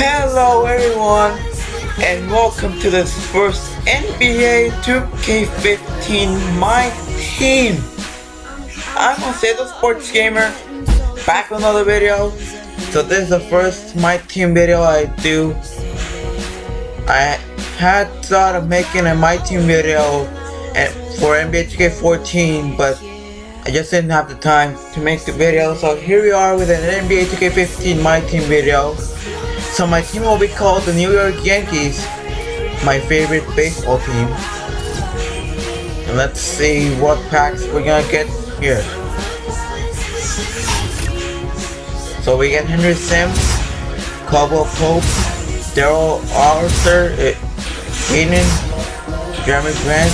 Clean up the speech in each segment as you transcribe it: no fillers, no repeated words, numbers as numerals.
Hello everyone, and welcome to this first NBA 2K15 MyTEAM. I'm Gonzalez Sports Gamer, back with another video. So this is the first MyTEAM video I do. I had thought of making a MyTEAM video for NBA 2K14, but I just didn't have the time to make the video. So here we are with an NBA 2K15 MyTEAM video. So my team will be called the New York Yankees, my favorite baseball team. And let's see what packs we're gonna get here. So we get Henry Sims, Caldwell Pope, Daryl Arthur, Keenan, Jeremy Grant,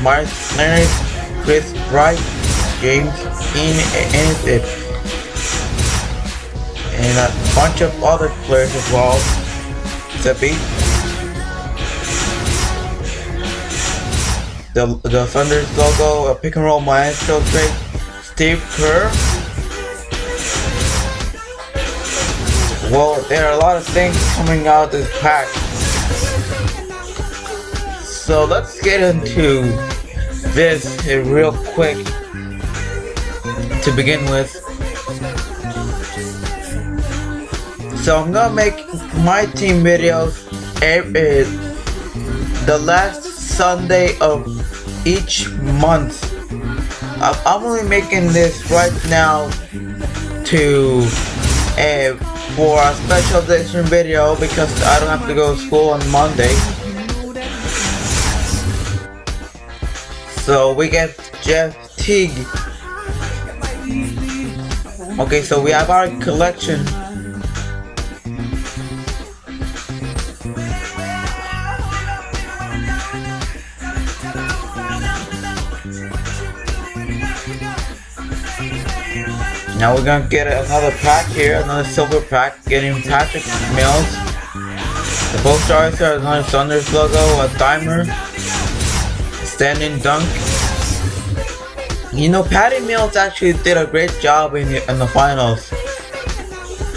Mark Leonard, Chris Wright, James and a bunch of other players as well. Zippy. The Thunder's logo, a pick and roll maestro trade, Steve Kerr. Well, there are a lot of things coming out of this pack. So let's get into this real quick to begin with. So I'm gonna make MyTEAM videos the last Sunday of each month. I'm only making this right now for a special edition video because I don't have to go to school on Monday. So we get Jeff Teague. Okay, so we have our collection. Now we're gonna get another pack here, another silver pack, getting Patrick Mills. The poster artist has another Thunder's logo, a timer, standing dunk. You know, Patty Mills actually did a great job in the finals.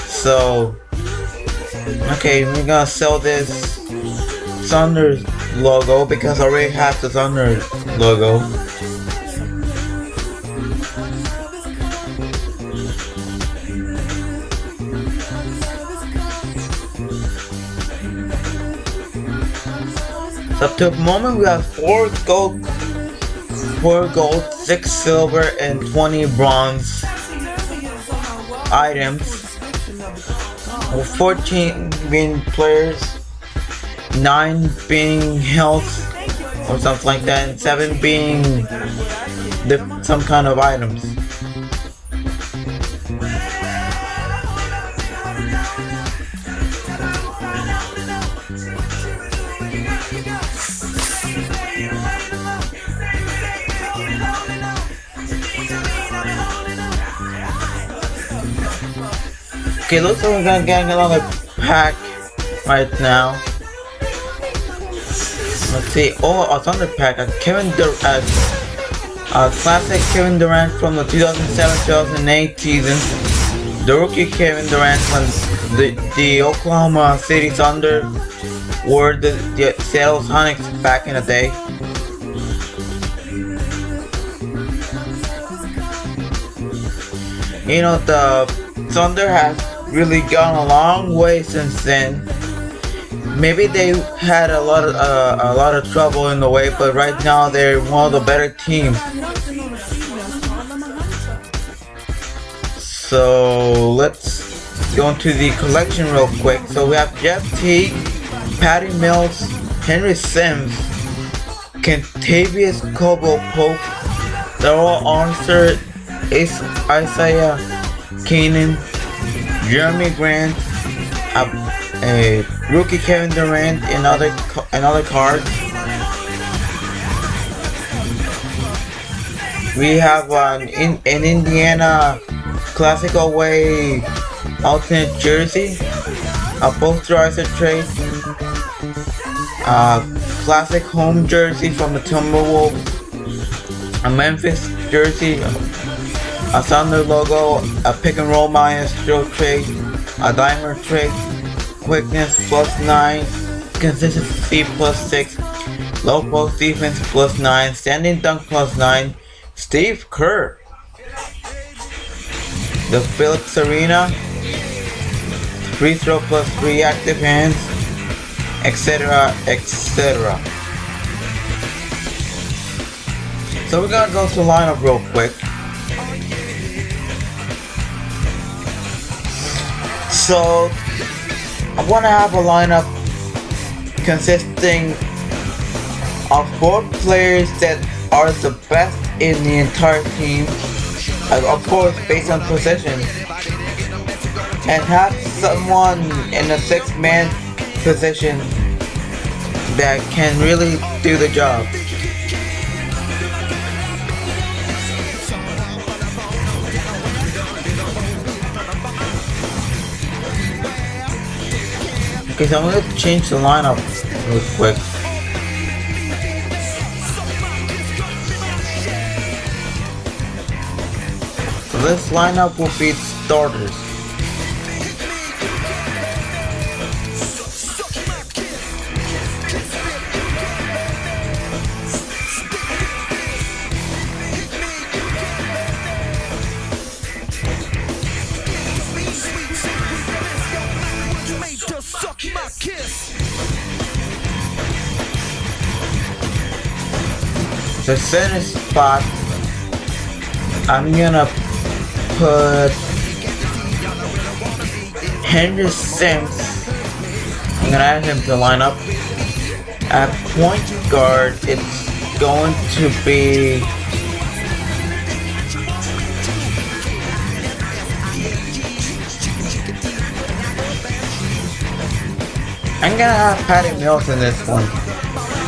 So, okay, we're gonna sell this Thunder's logo because I already have the Thunder logo. Up to the moment we have 4 gold, 6 silver, and 20 bronze items. 14 being players, 9 being health or something like that, and 7 being some kind of items. Okay, looks like we're gonna get another pack right now. Let's see. Oh, a Thunder pack. A classic Kevin Durant from the 2007-2008 season. The rookie Kevin Durant when the Oklahoma City Thunder were the Seattle Sonics back in the day. You know, the Thunder has really gone a long way since then. Maybe they had a lot of trouble in the way, but right now they're one of the better teams. So let's go into the collection real quick. So we have Jeff Teague, Patty Mills, Henry Sims, Kentavious Caldwell Pope, Daryl Arthur, Isaiah Keenan, Jeremy Grant, a rookie Kevin Durant, and another card. We have an Indiana Classic away alternate jersey, a poster trade, a classic home jersey from the Timberwolves, a Memphis jersey, a Thunder logo, a pick and roll maestro trade, a dimer trade, quickness +9, consistency +6, low post defense +9, standing dunk +9, Steve Kerr. The Phillips Arena, free throw +3, active hands, etc, etc. So we're gonna go to lineup real quick. So I want to have a lineup consisting of 4 players that are the best in the entire team, of course based on position, and have someone in a 6-man position that can really do the job. Okay, so I'm going to change the lineup real quick. So this lineup will be starters. The center spot, I'm gonna put Henry Sims. I'm gonna add him to the lineup. At point guard, it's going to be I'm gonna have Patty Mills in this one.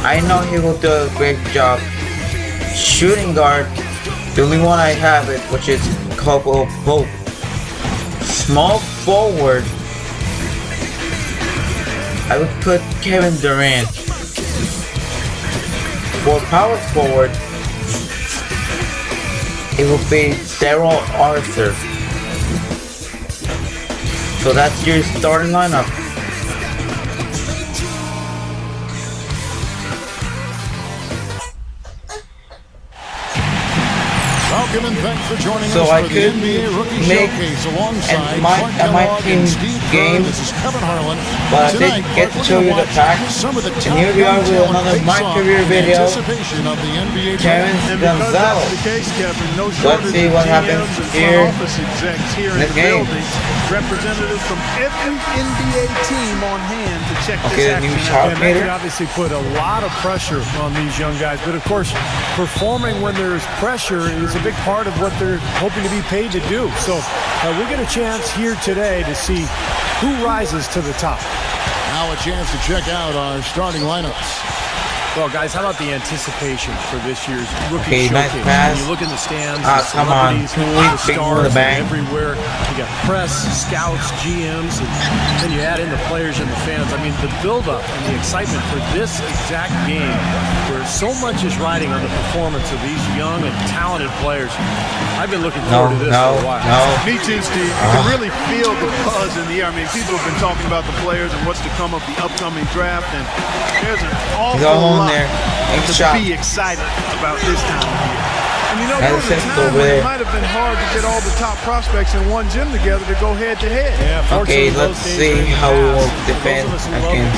I know he will do a great job. Shooting guard, the only one I have it, which is Coco Pope. Small forward, I would put Kevin Durant. For power forward, it will be Daryl Arthur. So that's your starting lineup. Welcome and thanks for joining so us I for the could NBA Rookie make Showcase alongside my team game, but I did get to show you the pack. And here we are with another MyCAREER video. Terence Gonzalez. Let's see what happens here in this game. Representatives from every NBA team on hand to check this action out. They obviously put a lot of pressure on these young guys, but of course, performing when there's pressure is a big part of what they're hoping to be paid to do. So we get a chance here today to see who rises to the top. Now a chance to check out our starting lineups. Well, guys, how about the anticipation for this year's Rookie nice Showcase? pass. When you look in the stands, Come on. the stars the bank. everywhere. You got press, scouts, GMs, and then you add in the players and the fans. I mean, the build-up and the excitement for this exact game, where so much is riding on the performance of these young and talented players. I've been looking forward to this for a while. Me too, Steve. You can really feel the buzz in the air. I mean, people have been talking about the players and what's to come of the upcoming draft, and there's an awful lot to be excited about this time of year. And you know, there was a time when it might have been hard to get all the top prospects in one gym together to go head to head. Yeah, okay, let's see how we will defend against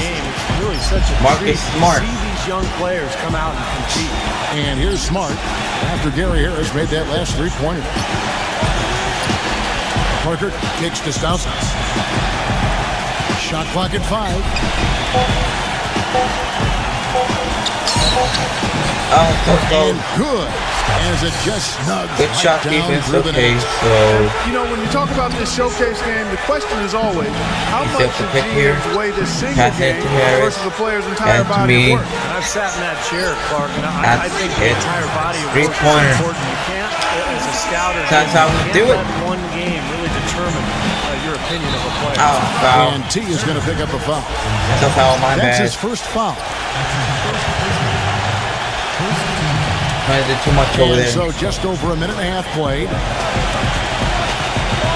really such a Marcus Smart. To see these young players come out and compete. And here's Smart after Gary Harris made that last three-pointer. Parker kicks to Stauskas. Shot clock at 5. And good, as it just snugs good shot defense, okay, so you know, when you talk about this showcase game, the question is always how much should GMs weigh this single game versus the player's entire body of work. And I've sat in that chair, Clark, and I think the entire body of work is important. You can't, as a scouter, that's how we do it. One game really determine your opinion of a player. And T is going to pick up a foul. That's a foul, my bad. That's his first foul. I did too much over there. So just over a minute and a half played.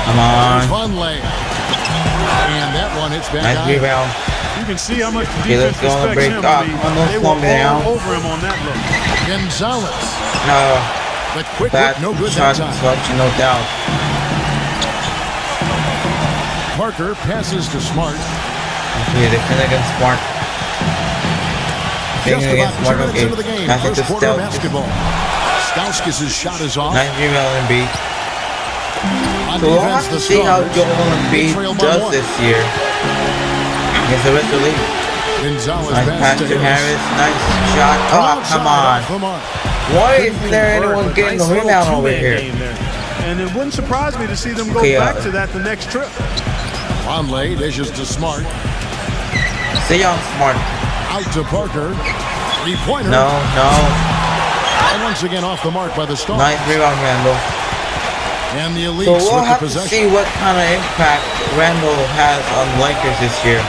Come on. Fun layup. And that one one hits back. Nice rebound. You can see how much the Okay, let's defense go on a respects break. him. Oh, I mean, come on, they slow were me down. all over him on that look. Gonzalez. No, The quick that look, no good that shot time. clutch, no doubt. Parker passes to Smart. Okay, they fin against Smart. Just Fin against about 2 Smart, minutes okay. into the game. Pass it First to quarter Stelz. basketball. Stauskas' shot is off. Nice rebound, Embiid. On So we'll defense, have to the see how Stars. Joel They trail Embiid by does one. this year against the rest of the league. Gonzalez Nice pass to Harris. Nice shot. Oh, come on. Why isn't there anyone getting the rebound over here? And it wouldn't surprise me to see them go Okay, back to that the next trip. Conley dishes to Smart. See y'all Smart. Out to Parker. Three-pointer. No. And once again off the mark by the Stars. Nice rebound, Randall. And the Elites So we'll with the have to possession. see what kind of impact Randall has on Lakers this year.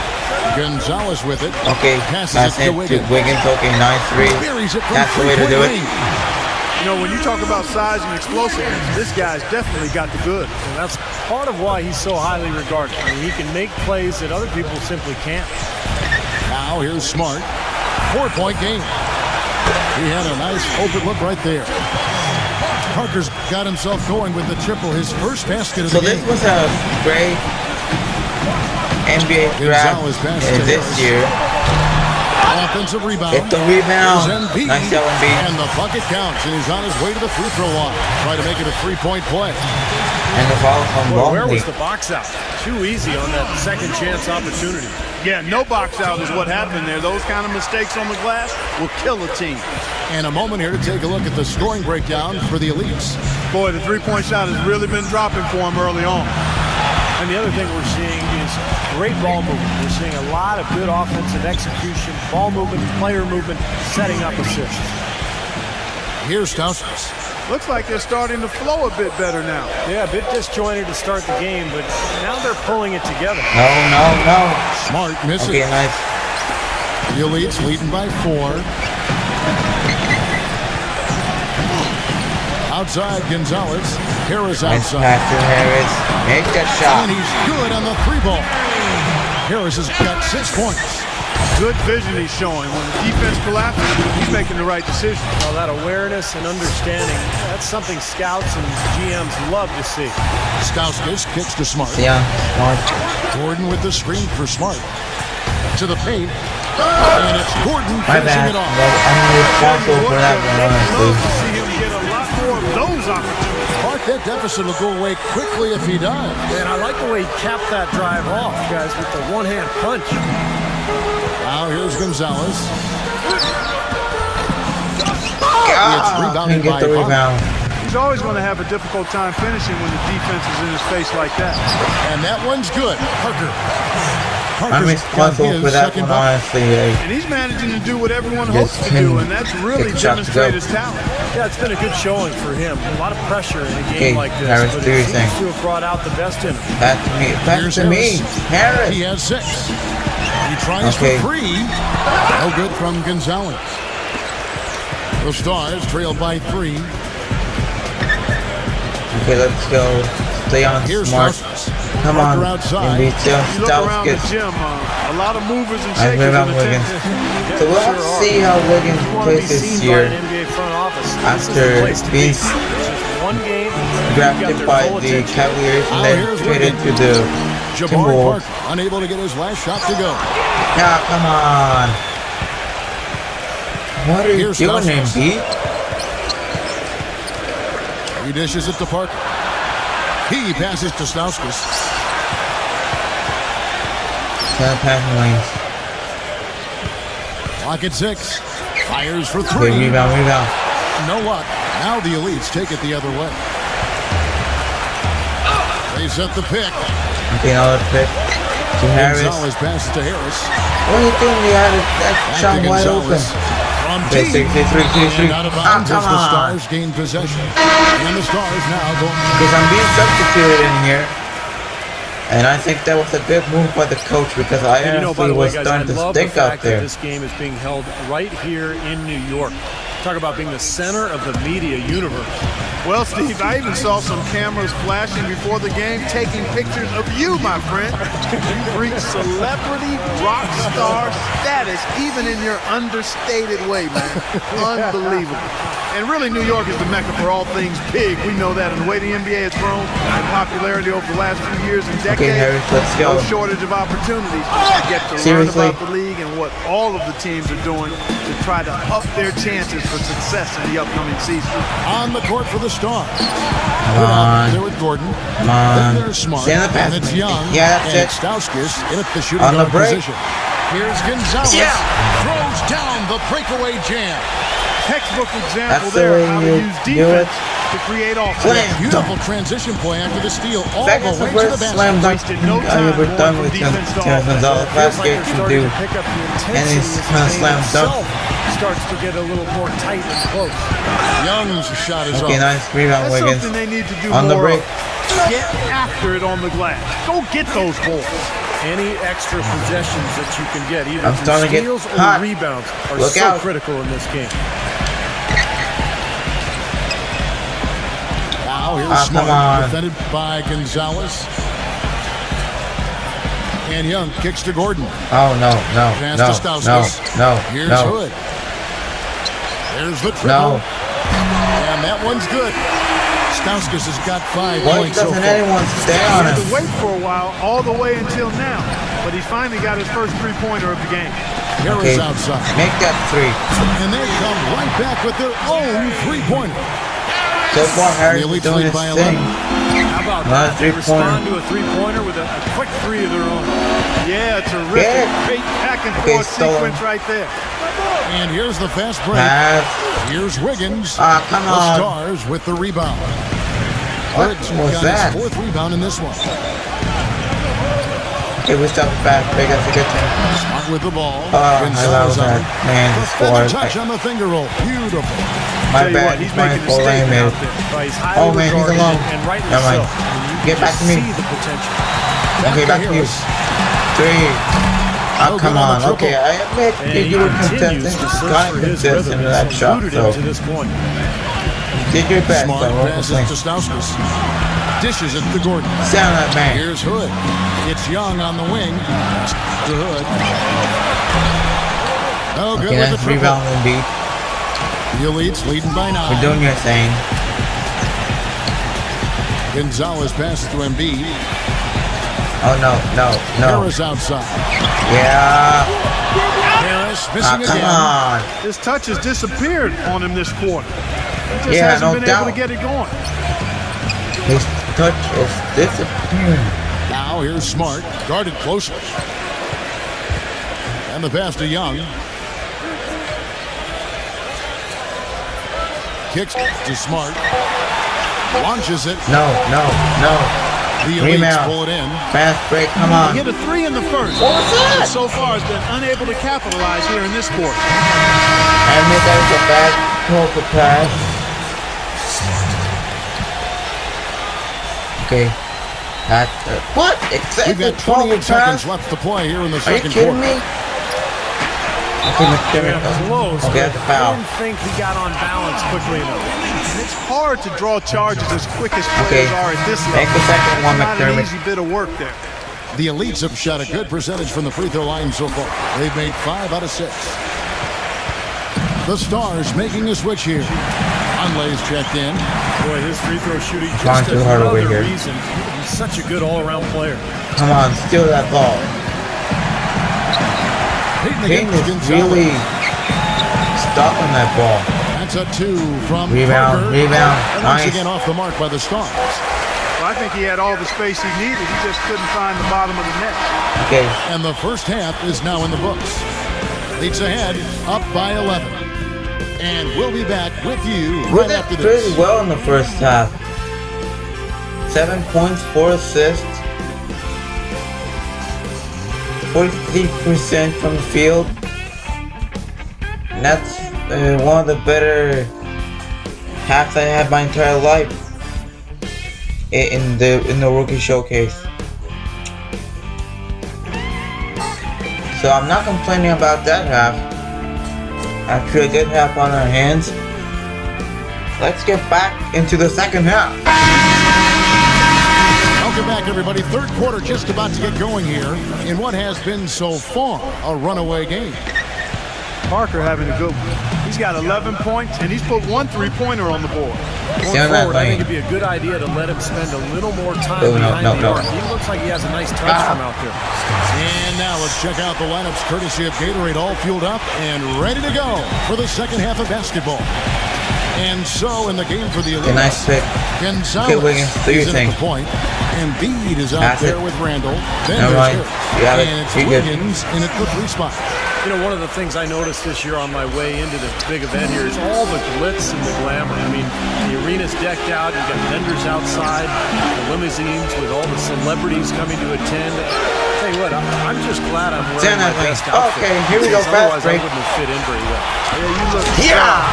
Gonzalez with it. Okay, Passes that's it it to to Wiggins. Wiggins. Okay, nice three. Buries it from That's the way to do it. three-point range. You know, when you talk about size and explosiveness, this guy's definitely got the goods. And that's part of why he's so highly regarded. I mean, he can make plays that other people simply can't. Now here's Smart. 4-point game. He had a nice open look right there. Parker's got himself going with the triple, his first basket of So the this game. was a great NBA draft Gonzalez passes to this Harris. year. Offensive rebound. Get the rebound. Here's Embiid. Nice job, Embiid. And the bucket counts, and he's on his way to the free throw line. Try to make it a 3-point play. And the foul from Boy, where Longley. was the box out? Too easy on that second chance opportunity. Yeah, no box out is what happened there. Those kind of mistakes on the glass will kill a team. And a moment here to take a look at the scoring breakdown for the Elites. Boy, the three-point shot has really been dropping for him early on. And the other thing we're seeing is great ball movement. We're seeing a lot of good offensive execution, ball movement, player movement, setting up assists. Here's Stauskas. Looks like they're starting to flow a bit better now. Yeah, a bit disjointed to start the game, but now they're pulling it together. No. Smart misses. Okay, nice. The Elites leading by 4. Outside Gonzalez. Harris Nice outside. pass to Harris. Make that shot. And he's good on the 3-ball. Harris has got 6 points. Good vision he's showing. When the defense collapses, he's making the right decision. Well, that awareness and understanding, that's something scouts and GMs love to see. Stauskas kicks to Smart. Yeah, Smart. Gordon with the screen for Smart. To the paint. And it's Gordon My finishing bad. it off. I'm responsible for that one, Love honestly. to see him get a lot more of those opportunities. Park, that deficit will go away quickly if he does. And I like the way he capped that drive off, guys, with the one-hand punch. Now here's Gonzalez. It's Can rebounded get by the Parker. rebound. He's always going to have a difficult time finishing when the defense is in his face like that. And that one's good. Parker. I'm Parker's got responsible his for that second one, bucket. honestly. Like, And he's managing to do what everyone Just hopes to do, can and that's really get the shot to demonstrate go. his talent. Yeah, it's been a good showing for him. A lot of pressure in a game Okay, like this, Harris, but do your it seems thing. to have brought out the best in him. back to me. Back Here's to me. Harris. He has 6. He tries Okay. for 3. No good from Gonzalez. The Stars trail by 3. Okay, let's go. Stay on Here's Smart. Stauskas. Come Parker on. outside. Embiid still. You look around the Stauskas. gym, a lot of movers and I shakers remember in the Wiggins. tent. So we'll have to see how Wiggins You want to be plays this seen by year an NBA front office. This is after the place to be. being It's just one game. You've got drafted their by full the attention. Cavaliers and Oh, then here's traded to Wiggins. the Jabari Timberwolves. Parker unable to get his last shot to go. Yeah, come on. What are you Here's doing, Stauskas. Embiid? He dishes it to Parker. He passes to Stauskas. Ten passing lanes. Clock at 6. Fires for Okay, 3. rebound. No luck. Now the Elites take it the other way. They set the pick. Okay, now let's pick to Harris. Gonzalez passes to Harris. What are you doing? You had that Back shot to wide open. Gonzalez. From Okay, deep. 3-3. And out of Ah, bounds as come the on. Stars gain possession. And the Stars now go. Because I'm being substituted in here. And I think that was a good move by the coach because I And you know, by honestly the way, was guys, I starting to love the stick out fact that there. this game is being held right here in New York. Talk about being the center of the media universe. Well, Steve, I even saw some cameras flashing before the game, taking pictures of you, my friend. You've reached celebrity rock star status, even in your understated way, man. Unbelievable. And really, New York is the mecca for all things big. We know that. And the way the NBA has grown in popularity over the last few years and decades, Harris, let's go. No shortage of opportunities to get to learn about the league and what all of the teams are doing to try to up their chances for success in the upcoming season. On the court for the Stars. Come on. There with Gordon. Come on. Then there's Smart. Stand the pass. And it's Young. Yeah, that's and it. Stauskas in at the shooting On the guard break. position. Here's Gonzalez. Yeah. Throws down the breakaway jam. Textbook example That's the there way how to you use do defense it. to create offense. Slam Beautiful dunk. transition play after the steal all Second the way to first the basket. slam dunk. Wasted no I time ever going done from with defense to Terence offense. Gonzalez Feels last like game they're to starting do. to pick up the And intensity he's as the gonna game slam dunk. itself starts to get a little more tight and close. Young's shot is Okay, off. nice rebound, That's Wiggins. something they need to do On the more break. of. Get after it on the glass. Go get those balls. Any extra possessions that you can get, either I'm through starting to get steals or hot. rebounds, are Look so out. critical in this game. Now here's Ah, come Smart, on. defended by Gonzalez. And Young kicks to Gordon. Oh, no, no, Pass no, to Stauskas. no, Here's no. Hood. There's the triple. No. And that one's good. Stauskas has got 5 Why points so doesn't far. anyone stay He on had him? to wait for a while, all the way until now. But he finally got his first three-pointer of the game. Harris Okay, outside. make that three. And they come right back with their own three-pointer. So far, Harris The is Elite doing lead his by thing. 11. How about Not a that? They three-pointer. respond to a three-pointer with a quick three of their own. Yeah, terrific. Yeah. Great back and Okay, forth stolen. sequence right there. And here's the fast break. Pass. Here's Wiggins. Ah, come The on. Stars with the rebound. What Hood was got that? his 4th rebound in this one. Okay, we stop fast break. That's a good thing. Smart with the ball. Oh, I Gonzalez love on that. it. Man, he Defender scored. touch on the finger roll. Beautiful. My Tell you bad. what, he's My making a fault. I statement made out it. there. But he's highly Oh, man, he's regarded, alone. and rightly Never mind. so. I mean, you Get can back to me. see the potential. Okay, back to you. Harris. Three. No Oh, come good on the on. triple. Okay, I admit And you he were continues contesting. to search Got for his contesting rhythm. in that He's shot. eluded So him to this point. did your best. Smart So passes to Stauskas. Dishes it to Gordon. sound that man. Here's Hood. It's Young on the wing. To Hood. No good Okay, with the nice triple. rebound indeed. The Elites leading by 9. We're doing your thing. Gonzalez passes to Embiid. Oh no, no, no. Harris outside. Yeah. Harris Ah, missing come again. on. His touch has disappeared on him this quarter. He just Yeah, hasn't no been doubt. able to get it going. His touch is disappearing. Now here's Smart, guarded closely. And the pass to Young. Kicks to Smart. Launches it. No, no, no. The Elites Rebound. pull it in. Fast break, come on. He hit a three in the first. What was that? But so far has been unable to capitalize here in this quarter. I admit that was a bad poker pass. Okay. That, what? We've Exactly got 28 pass? seconds left to play here in the Are you second kidding quarter. me? Okay, McDermott. Close. Okay, that's a I foul. didn't think he got on balance quickly enough. It's hard to draw charges as quick as Okay. players are at this level. Make the second one, Not an McDermott. easy bit of work there. The Elites have shot a good percentage from the free throw line so far. They've made 5 out of 6. The Stars making a switch here. Conley's checked in. Boy, his free throw shooting Trying just too hard over another here. reason. He's such a good all-around player. Come on, steal that ball. Peyton Payne against is Gonzalez. really stopping that ball. That's a 2 from Rebound, Parker. rebound. And once Nice. again off the mark by the Stars. Well, I think he had all the space he needed. He just couldn't find the bottom of the net. Okay, And the first half is now in the books. Leads ahead, up by 11. And we'll be back with you we right did after pretty this. well in the first half. 7 points, 4 assists. 43% from the field. And that's one of the better halves I had my entire life in the rookie showcase. So I'm not complaining about that half. After a good half on our hands, let's get back into the second half. Welcome back, everybody. Third quarter just about to get going here in what has been so far a runaway game. Parker having a good one. He's got 11 points, and he's put one three-pointer on the board. Going forward, I think it'd be a good idea to let him spend a little more time behind the arc. He looks like he has a nice touch from out there. And now let's check out the lineups courtesy of Gatorade, all fueled up and ready to go for the second half of basketball. And so in the game for the elite, nice pick. Gonzalez is in at the point. Embiid is out there with Randall. Then and it's Wiggins in at the 3 spot. You know, one of the things I noticed this year on my way into the big event here is all the glitz and the glamour. I mean, the arena's decked out. You've got vendors outside, the limousines with all the celebrities coming to attend. I'll tell you what, I'm just glad I'm wearing my best outfit. Okay, here we go. Otherwise, I wouldn't have fit in very well. Yeah, you look sharp.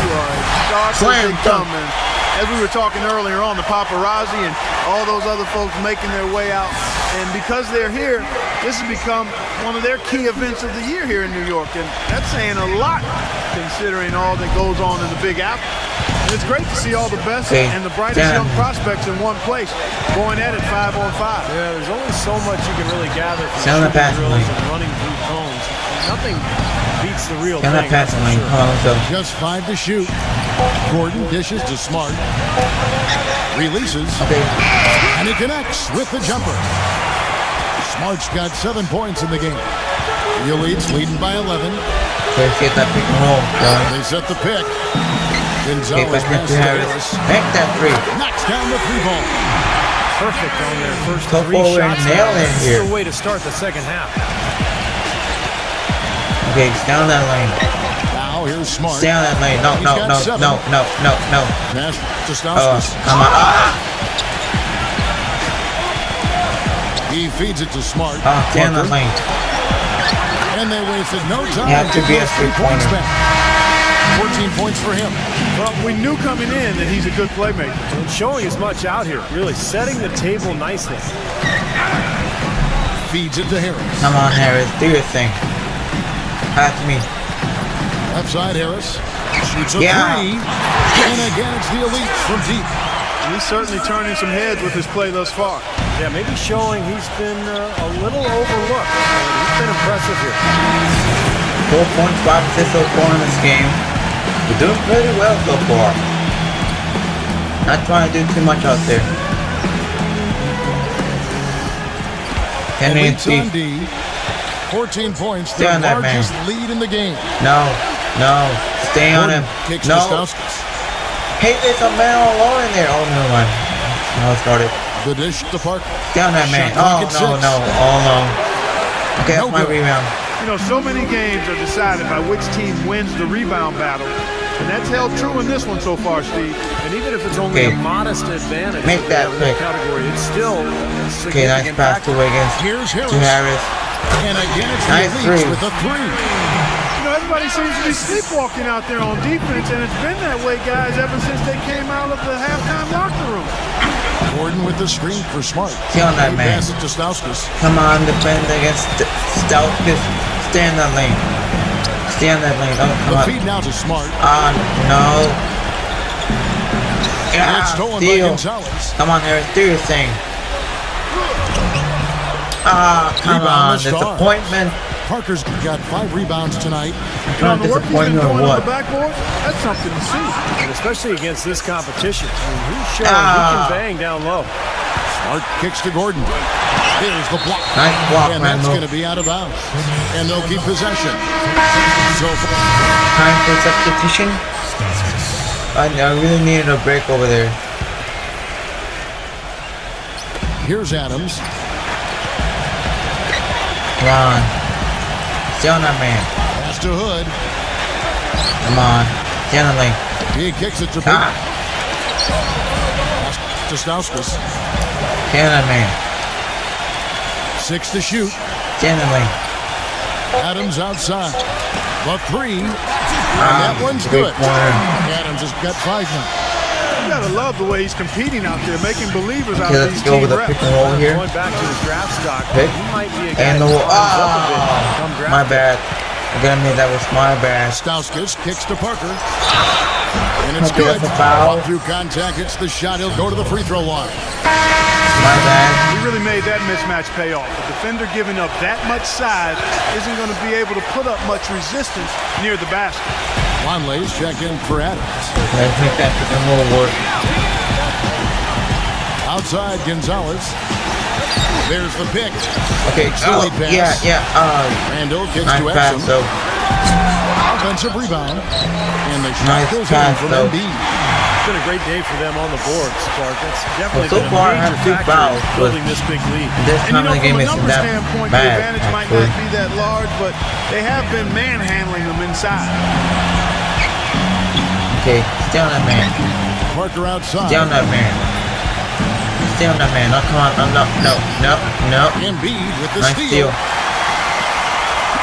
You are as sharp as they come. And as we were talking earlier on, the paparazzi and all those other folks making their way out. And because they're here, this has become one of their key events of the year here in New York. And that's saying a lot considering all that goes on in the Big Apple. And it's great to see all the best and the brightest young prospects in one place going at it 5-on-5. Yeah, there's only so much you can really gather from shooting drills and running through cones. Nothing beats the real thing. Just 5 to shoot. Gordon dishes to Smart. Releases. And he connects with the jumper. Smart's got 7 points in the game. The Elites leading by 11. Get that pick and roll. They set the pick. Gonzalez passes to Harris. Make that 3. Knocks down the 3-ball. Perfect on their first 3 shots. This is the way to start the second half. Okay, he's down that lane. Now here's Smart. Stay on that lane. No. Nash to Stauskas. Come on. He feeds it to Smart. Stay on that lane. And they wasted no time. You have to be a 3-pointer. 14 points for him. Well, we knew coming in that he's a good playmaker. And showing as much out here, really setting the table nicely. Feeds it to Harris. Come on, Harris, do your thing. Pass me. Left side, Harris. Shoots a 3. And again, it's the Elites from deep. He's certainly turning some heads with his play thus far. Yeah, maybe showing he's been a little overlooked. He's been impressive here. 4 points, 5 assists so far in this game. We're doing pretty well so far. Not trying to do too much out there. Henry and Steve. 14 points, the largest lead in the game. No. Stay on him. No. Hey, there's a man all alone in there. Oh, never mind. Now it started. The dish to Park. Down that man. Oh, no. All alone. Okay, that's my rebound. You know, so many games are decided by which team wins the rebound battle. And that's held true in this one so far, Steve. And even if it's only a modest advantage make that pick. Category, it's still nice pass to Wiggins. Here's Harris. To Harris. And again, it's nice the with a 3. You know, everybody seems to be sleepwalking out there on defense, and it's been that way, guys, ever since they came out of the halftime locker room. Gordon with the screen for Smart. Stay on that man. Pass it to Stauskas. Come on, defend against Stauskas. Stay in that lane. Stay on that lane. Oh, come on. The feed now to Smart. No. And it's stolen by Gonzalez. Come on, Harris. Do your thing. Come on. Disappointment. Parker's got 5 rebounds tonight. Not disappointment or what? Backboard, that's something to see. And especially against this competition. I mean, he's showing he can bang down low. Smart kicks to Gordon. Here's the block. Nice block, and that's going to be out of bounds. And they'll keep possession. So time for substitution. I really needed a break over there. Here's Adams. Come on. Stay on that man. Pass to Hood. Come on. Stay on the lane. He kicks it to Pass to Stauskas. Stay on that man. 6 to shoot. Stay on the lane. Adams outside. The 3. And that one's good. Adams has got 5 now. You gotta love the way he's competing out there, making believers out of these team reps. Let's go with the pick and roll here. Going back to his draft stock, pick. He might be a guy and the my bad. I'm gonna admit that was my bad. Stauskas kicks to Parker. And it's Okay, good. that's a foul. Through contact, it's the shot. He'll go to the free throw line. My bad. He really made that mismatch pay off. A defender giving up that much size isn't going to be able to put up much resistance near the basket. Lonley's check in for Adams. Let's make that a little work. Outside Gonzalez. There's the pick. Okay, Early pass. yeah. Randall gets Nice to pass, Exum. though. Offensive rebound. And the shot Nice goes pass, in from though. Embiid. It's been a great day for them on the board, Clark. That's definitely Well, so been far, I a have major 2 factor fouls, in building this big lead. This And time of the game from a isn't numbers that standpoint, the bad, advantage might actually. not be that large, but they have been manhandling them inside. Okay, stay on that man. Parker outside. Stay on that man. Stay on that man. Oh, come on. No. Embiid with the Nice steal. steal.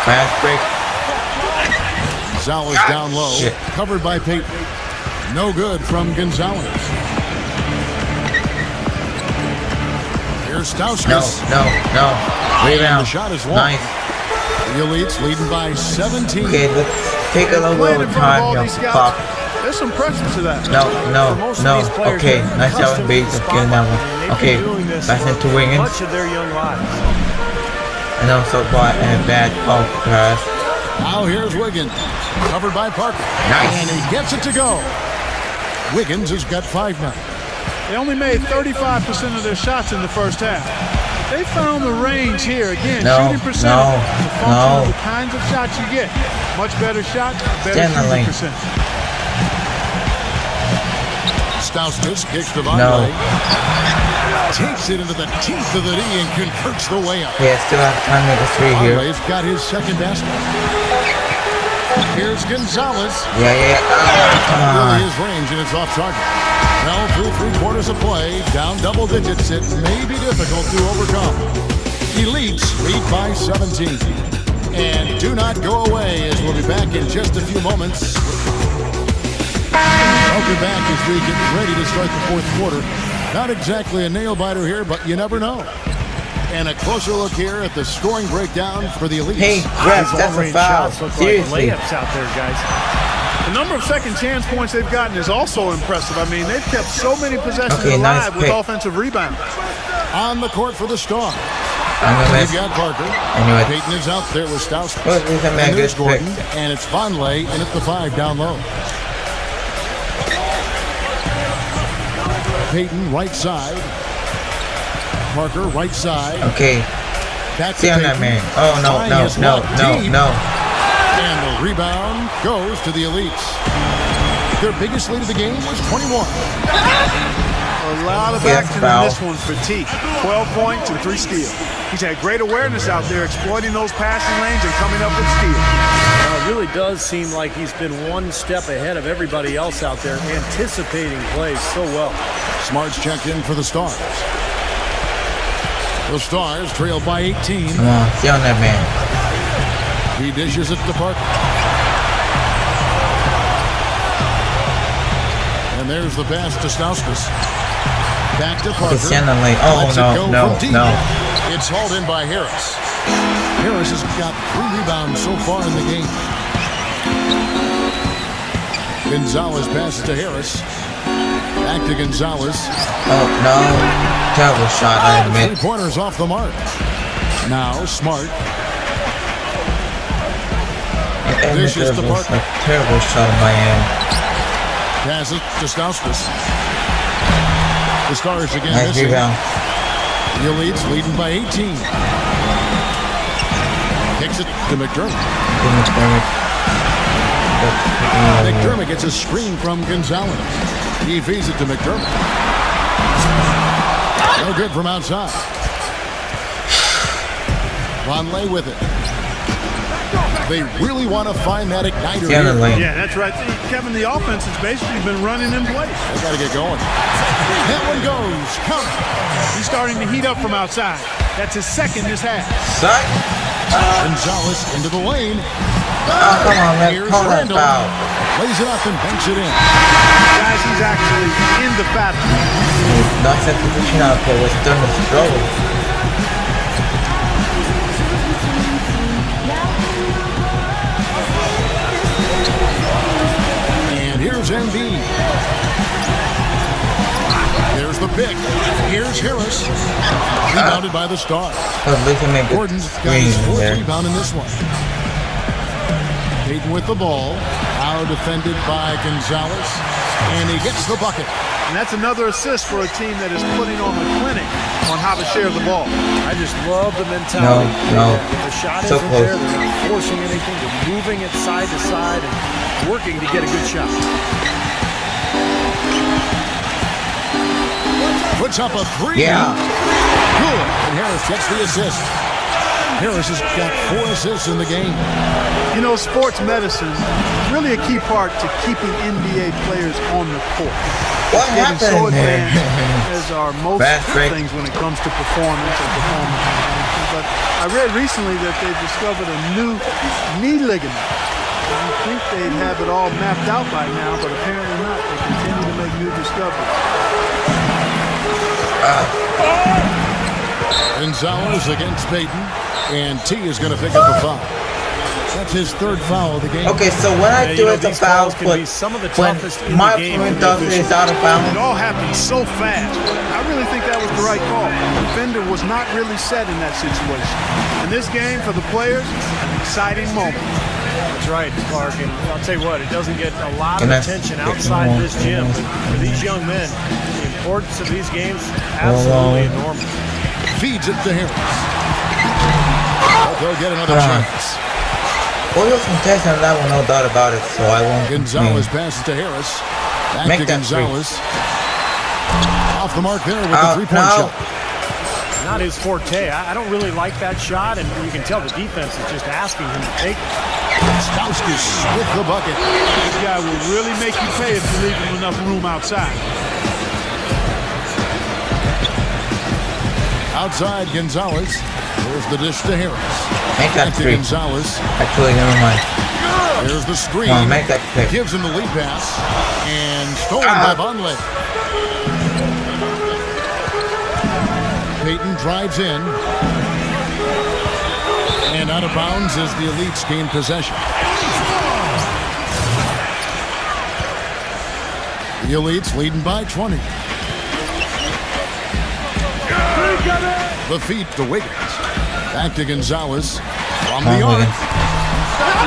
Fast break. Gonzalez down low. Shit. Covered by Payton. No good from Gonzalez. Here's Stauskas. No. And Rebound. the shot is long. Nice. The Elites leading by 17. Okay, let's take a little Playing bit in of front of time all here. these scouts, Clock. there's some pressure to that. No. Okay, nice job, Embiid. Let's get that one. Okay, back into Wiggins. Much of their young lives. And also got a bad pass. Now here's Wiggins. Covered by Parker. Nice. And he gets it to go. Wiggins has got 5 now. They only made 35% of their shots in the first half. They found the range here. Again, shooting percentage is a function of the kinds of shots you get. Much better shot, better shooting percentage. Stauskas kicks to Vonleh. Takes it into the teeth of the knee and converts the layup. Yeah, still have time to make a 3 here. Vonleh's got his second basket. Here's Gonzalez. Yeah. Come on. Really is range and it's off target. Well, through 3 quarters of play, down double digits, it may be difficult to overcome. Elites lead by 17. And do not go away, as we'll be back in just a few moments. Welcome back as we get ready to start the 4th quarter. Not exactly a nail-biter here, but you never know. And a closer look here at the scoring breakdown for the Elites. Hey, refs, that's a foul. Seriously. Layups out there, guys. The number of second chance points they've gotten is also impressive. I mean, they've kept so many possessions Okay, nice alive with pick. offensive rebounds. On the court for the Stars. I'm gonna miss. We've got Parker. Anyway. Payton is out there with Stauskas. Well, these are my And there's good picks. Gordon. And it's Vonleh in at the 5 down low. Payton right side. Parker right side. Okay, That's stay on that man. Oh, no. And the rebound goes to the Elites. Their biggest lead of the game was 21. A lot of Yes, action foul. in this one for T. 12 points and 3 steals. He's had great awareness out there, exploiting those passing lanes and coming up with steals. It really does seem like he's been one step ahead of everybody else out there, anticipating plays so well. Smart's checked in for the Stars. The Stars trail by 18. Come on, stay on that man. He dishes it to Parker. And there's the pass to Stauskas. Back to Parker. Stay on the lane. Oh, Lets it go no. from deep. It's hauled in by Harris. Harris has got 3 rebounds so far in the game. Gonzalez passes to Harris. Back to Gonzalez. Oh, no. Terrible shot, I admit. 3-pointers off the mark. Now Smart. This is is the a Parker. terrible shot on my end. Passes to Stauskas. The Stars again Nice missing. rebound. The Elites leading by 18. Kicks it to McDermott. McDermott gets a screen from Gonzalez. He feeds it to McDermott. No good from outside. Vonleh with it. They really want to find that igniter Stay on the here. lane. Yeah, that's right. Kevin, the offense has basically been running in place. They got to get going. That one goes. Count. He's starting to heat up from outside. That's his second this half. Suck. Gonzalez into the lane. Oh, come on, man. Here's Call that Randall. foul. Lays it up and banks it in. Guys, he's actually in the battle. Not set position out there. Was done with struggle. And here's Embiid. the pick. Here's Harris. Rebounded by the star. Gordon's got his fourth rebound in this one. Payton with the ball. Now defended by Gonzalez. And he gets the bucket. And that's another assist for a team that is putting on a clinic on how to share the ball. I just love the mentality. No. If the shot So isn't close. there, they're not forcing anything. They're moving it side to side and working to get a good shot. Puts up a three. Yeah. Good. And Harris gets the assist. Harris has got 4 assists in the game. You know, sports medicine is really a key part to keeping NBA players on the court. What Getting so happened there? advanced as are most Fast break. things when it comes to performance and performance enhancement. But I read recently that they've discovered a new knee ligament. I think they'd have it all mapped out by now, but apparently not. They continue to make new discoveries. Gonzalez against Payton. And T is going to pick up a foul. That's his 3rd foul of the game. Okay, so when I do it, the foul, but when my opponent does it, it's out of bounds. It all happened so fast. I really think that was the right call. The defender was not really set in that situation. In this game, for the players, an exciting moment. That's right, Clark. And I'll tell you what, it doesn't get a lot of attention outside this gym. But for these young men, the importance of these games, absolutely enormous. Feeds it to Harris. They'll get another chance. Well, you'll contest on that one, no doubt about it, so I won't. Gonzalez passes to Harris. Back Make to that Gonzalez. Off the mark there with the 3-point shot. Not his forte. I don't really like that shot, and you can tell the defense is just asking him to take it. Stauskas with the bucket. This guy will really make you pay if you leave him enough room outside. Outside Gonzalez. There's the dish to Harris. Make that Back to 3. Gonzalez. Actually, never mind. There's the screen. Come on, make that pick. Gives him the lead pass. And stolen by Vonleh. Payton drives in. And out of bounds as the Elites gain possession. The Elites leading by 20. The feet to Wiggins. Back to Gonzalez. From the arc.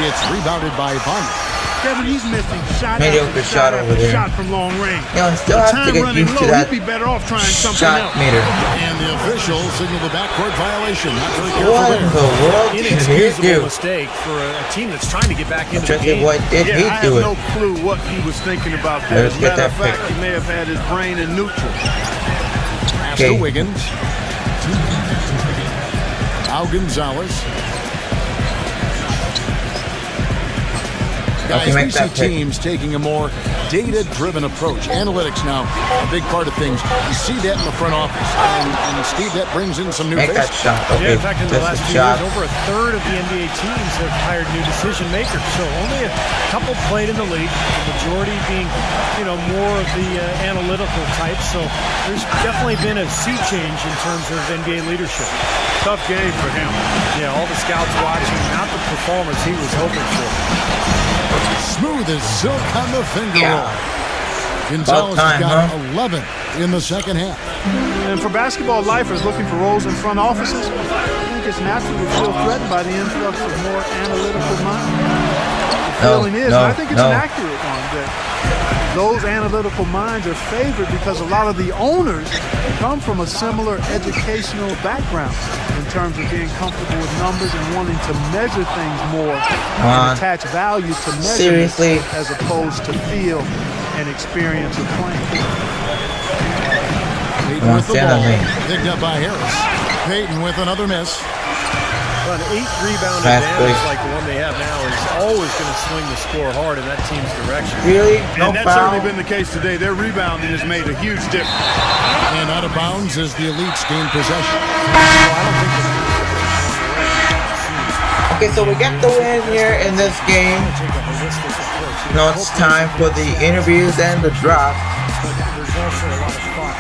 It's rebounded by Vonleh. Kevin, he's missing shot Mediocre after shot over there. shot from long range. Yeah, I still have to get used to that He'd be better off trying something shot else. meter. And the official signaled the backcourt violation. Not very careful What in there. the world did he Inexcusable do? mistake for a team that's trying to get back into the Just game. what did he I do have no it? clue what he was thinking about that. Let's As a get matter that of fact, pick. he may have had his brain in neutral. Pass Okay. to Wiggins. Now Gonzalez. Guys, make we see that pick. teams taking a more data-driven approach. Analytics now, a big part of things. You see that in the front office. And Steve, that brings in some new Make that faces. shot. Okay, Yeah, in fact, in the that's last a few shot. years, over a third of the NBA teams have hired new decision makers. So only a couple played in the league, the majority being, more of the analytical type. So there's definitely been a sea change in terms of NBA leadership. Tough game for him. Yeah, all the scouts watching, not the performance he was hoping for. Smooth as silk on the finger Yeah. roll. Gonzalez About time, has got huh? 11 in the second half. And for basketball lifers looking for roles in front offices, I think it's natural to feel threatened by the influx of more analytical minds. The feeling is, and I think it's an accurate one, that those analytical minds are favored because a lot of the owners come from a similar educational background in terms of being comfortable with numbers and wanting to measure things more and attach value to measurements Seriously? as opposed to feel and experience of playing. Payton with the stand ball. on me. Picked up by Harris. Payton with another miss. An 8-rebound Fast advantage break. like the one they have now is always going to swing the score hard in that team's direction. Really? No And that's foul? certainly been the case today. Their rebounding has made a huge difference. And out of bounds as the Elites gain possession. Okay, so we get the win here in this game. Now it's time for the interviews and the draft. But there's also a lot of thought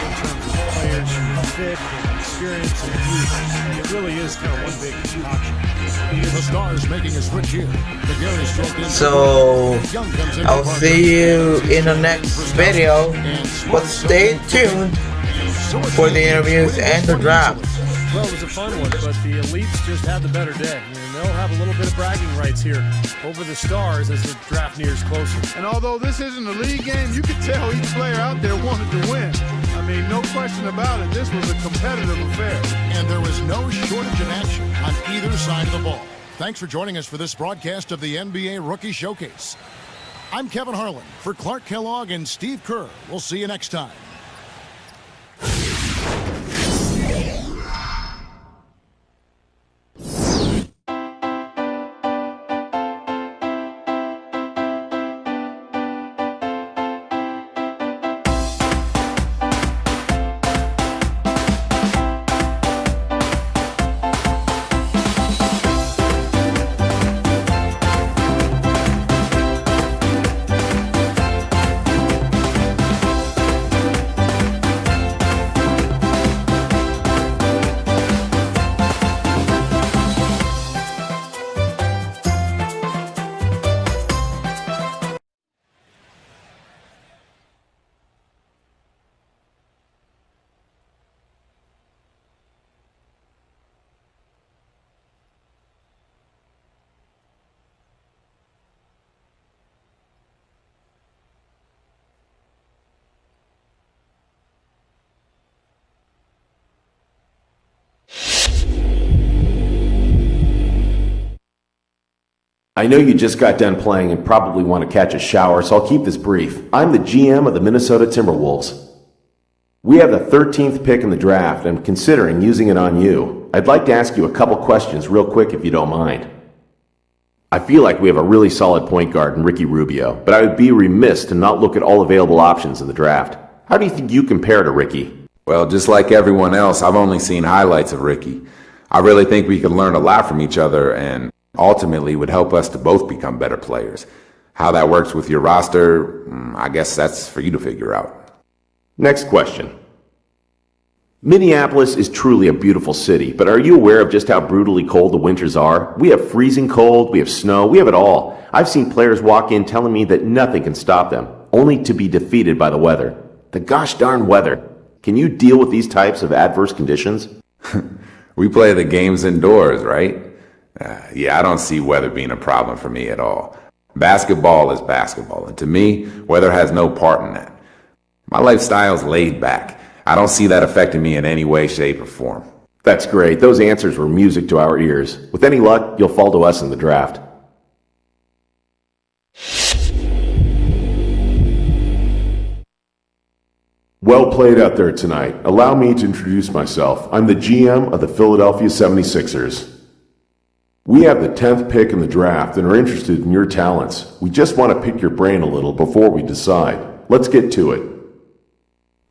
in terms of players and fit and experience and youth. It really is kind of one big concoction. The Stars making a switch here. So I'll see you in the next video, but stay tuned for the interviews and the draft. Well, it was a fun one, but the elites just had the better day. And they'll have a little bit of bragging rights here over the Stars as the draft nears closer. And although this isn't a league game, you could tell each player out there wanted to win. I mean, no question about it, this was a competitive affair. And there was no shortage of action on either side of the ball. Thanks for joining us for this broadcast of the NBA Rookie Showcase. I'm Kevin Harlan for Clark Kellogg and Steve Kerr. We'll see you next time. I know you just got done playing and probably want to catch a shower, so I'll keep this brief. I'm the GM of the Minnesota Timberwolves. We have the 13th pick in the draft and I'm considering using it on you. I'd like to ask you a couple questions real quick if you don't mind. I feel like we have a really solid point guard in Ricky Rubio, but I would be remiss to not look at all available options in the draft. How do you think you compare to Ricky? Well, just like everyone else, I've only seen highlights of Ricky. I really think we could learn a lot from each other and ultimately would help us to both become better players. How that works with your roster, I guess that's for you to figure out. Next question. Minneapolis is truly a beautiful city, but are you aware of just how brutally cold the winters are? We have freezing cold, we have snow, we have it all. I've seen players walk in telling me that nothing can stop them, only to be defeated by the weather. The gosh darn weather. Can you deal with these types of adverse conditions? We play the games indoors, right? Yeah, I don't see weather being a problem for me at all. Basketball is basketball, and to me, weather has no part in that. My lifestyle's laid back. I don't see that affecting me in any way, shape, or form. That's great. Those answers were music to our ears. With any luck, you'll fall to us in the draft. Well played out there tonight. Allow me to introduce myself. I'm the GM of the Philadelphia 76ers. We have the 10th pick in the draft and are interested in your talents. We just want to pick your brain a little before we decide. Let's get to it.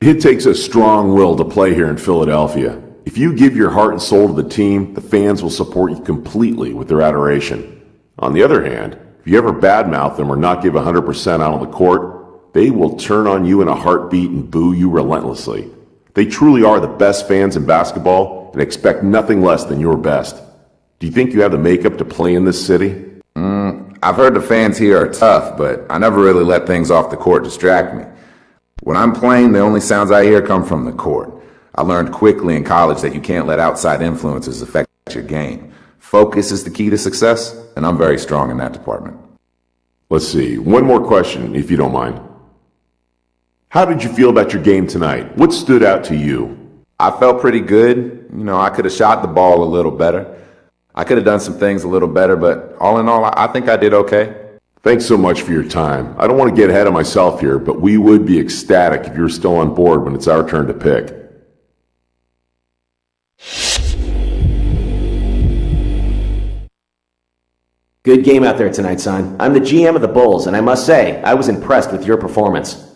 It takes a strong will to play here in Philadelphia. If you give your heart and soul to the team, the fans will support you completely with their adoration. On the other hand, if you ever badmouth them or not give 100% out on the court, they will turn on you in a heartbeat and boo you relentlessly. They truly are the best fans in basketball and expect nothing less than your best. Do you think you have the makeup to play in this city? I've heard the fans here are tough, but I never really let things off the court distract me. When I'm playing, the only sounds I hear come from the court. I learned quickly in college that you can't let outside influences affect your game. Focus is the key to success, and I'm very strong in that department. Let's see. One more question, if you don't mind. How did you feel about your game tonight? What stood out to you? I felt pretty good. I could have shot the ball a little better. I could have done some things a little better, but all in all, I think I did okay. Thanks so much for your time. I don't want to get ahead of myself here, but we would be ecstatic if you're still on board when it's our turn to pick. Good game out there tonight, son. I'm the GM of the Bulls, and I must say, I was impressed with your performance.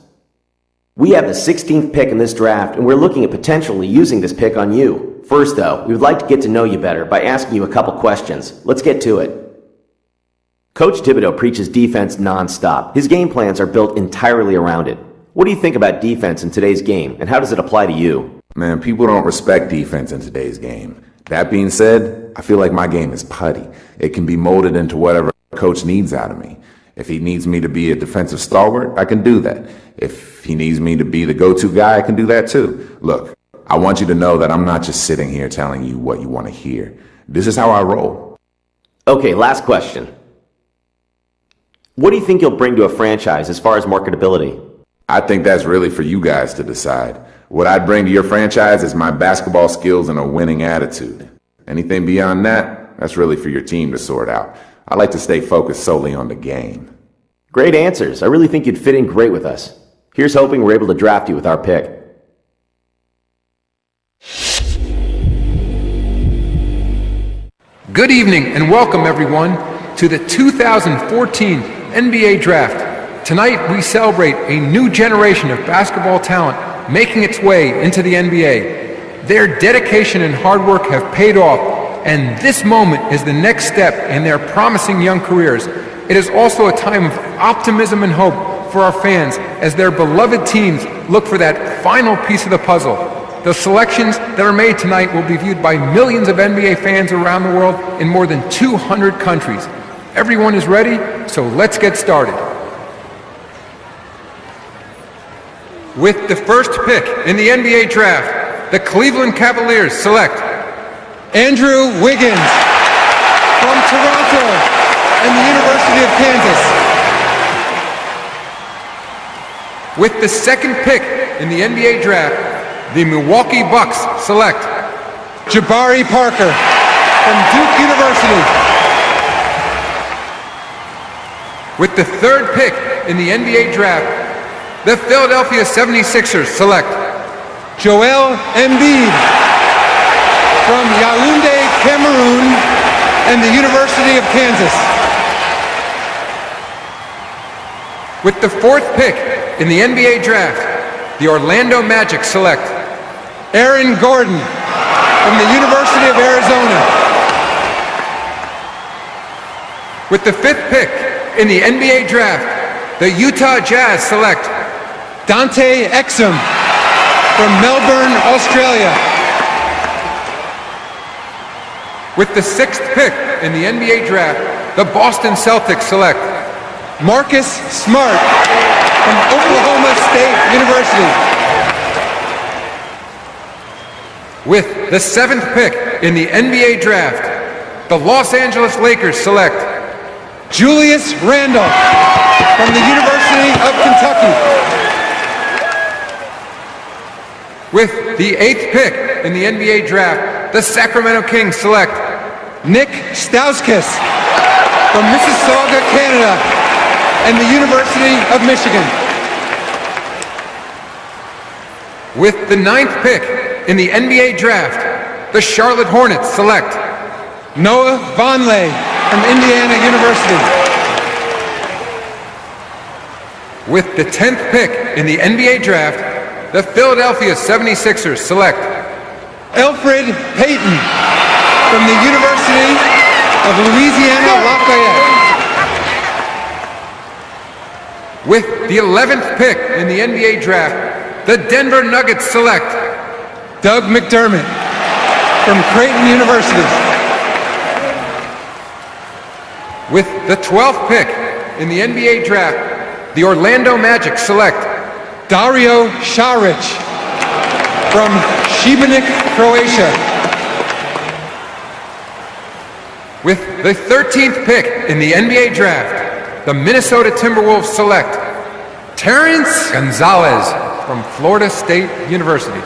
We have the 16th pick in this draft, and we're looking at potentially using this pick on you. First, though, we would like to get to know you better by asking you a couple questions. Let's get to it. Coach Thibodeau preaches defense nonstop. His game plans are built entirely around it. What do you think about defense in today's game, and how does it apply to you? Man, people don't respect defense in today's game. That being said, I feel like my game is putty. It can be molded into whatever coach needs out of me. If he needs me to be a defensive stalwart, I can do that. If he needs me to be the go-to guy, I can do that too. Look, I want you to know that I'm not just sitting here telling you what you want to hear. This is how I roll. Okay, last question. What do you think you'll bring to a franchise as far as marketability? I think that's really for you guys to decide. What I'd bring to your franchise is my basketball skills and a winning attitude. Anything beyond that, that's really for your team to sort out. I like to stay focused solely on the game. Great answers. I really think you'd fit in great with us. Here's hoping we're able to draft you with our pick. Good evening and welcome everyone to the 2014 NBA Draft. Tonight we celebrate a new generation of basketball talent making its way into the NBA. Their dedication and hard work have paid off, and this moment is the next step in their promising young careers. It is also a time of optimism and hope for our fans as their beloved teams look for that final piece of the puzzle. The selections that are made tonight will be viewed by millions of NBA fans around the world in more than 200 countries. Everyone is ready, so let's get started. With the first pick in the NBA Draft, the Cleveland Cavaliers select Andrew Wiggins from Toronto and the University of Kansas. With the second pick in the NBA Draft, the Milwaukee Bucks select Jabari Parker from Duke University. With the third pick in the NBA Draft, the Philadelphia 76ers select Joel Embiid from Yaoundé, Cameroon and the University of Kansas. With the fourth pick in the NBA Draft, the Orlando Magic select Aaron Gordon from the University of Arizona. With the fifth pick in the NBA Draft, the Utah Jazz select Dante Exum from Melbourne, Australia. With the sixth pick in the NBA Draft, the Boston Celtics select Marcus Smart from Oklahoma State University. With the seventh pick in the NBA Draft, the Los Angeles Lakers select Julius Randle from the University of Kentucky. With the eighth pick in the NBA Draft, the Sacramento Kings select Nick Stauskas from Mississauga, Canada and the University of Michigan. With the ninth pick in the NBA Draft, the Charlotte Hornets select Noah Vonleh from Indiana University. With the 10th pick in the NBA Draft, the Philadelphia 76ers select Elfrid Payton from the University of Louisiana Lafayette. With the 11th pick in the NBA Draft, the Denver Nuggets select Doug McDermott from Creighton University. With the 12th pick in the NBA Draft, the Orlando Magic select Dario Saric from Šibenik, Croatia. With the 13th pick in the NBA Draft, the Minnesota Timberwolves select Terence Gonzalez from Florida State University.